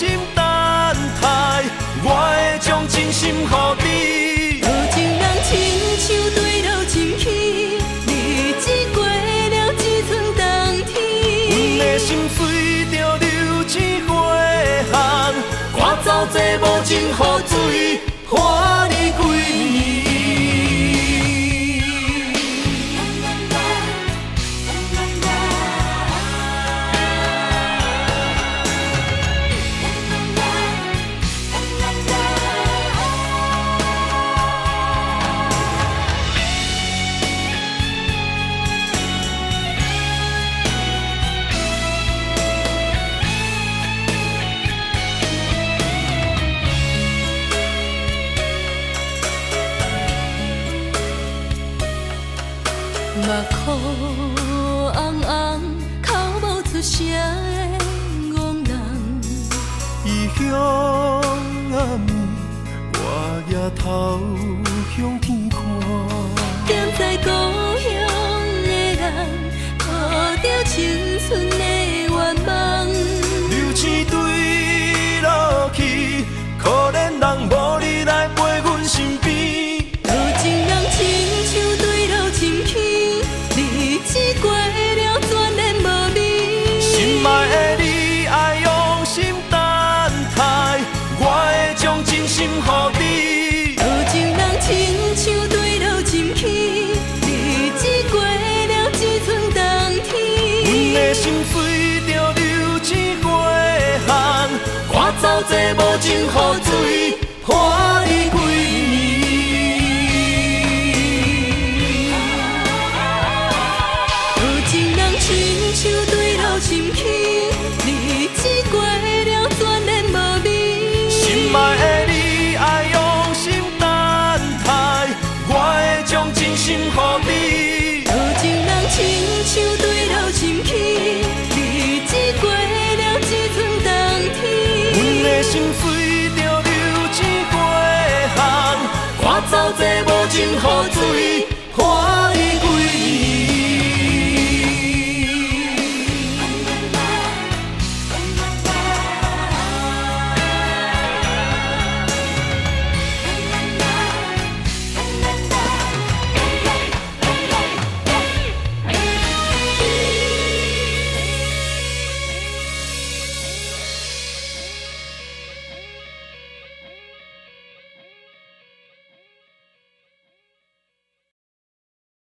心等待，我会将真心予你。有情人亲像对路深去，日子过了只剩冬天。阮的心随着流星过巷，赶走这无情雨水，看你几年。目眶红红，口无出声的憨人。异乡暗暝，我抬头向天看。踮在故乡的人，抱着青春的愿望。流星坠落去，可怜人无你来陪阮身边。有情人亲像对路深去，日子过了全然无味。心爱的你，爱用心等待，我会将真心予你。有情人亲像对路深去，日子过了只剩冬天。阮的心随着流星过巷，赶走这无情雨水，看你几年。有情人亲像对路深去，日子过了全然无味。心爱的你，爱用心等待，我会将真心予你。有情人亲像对路深去，日子过了只剩冬天。阮的心随着流星过巷，赶走这无情雨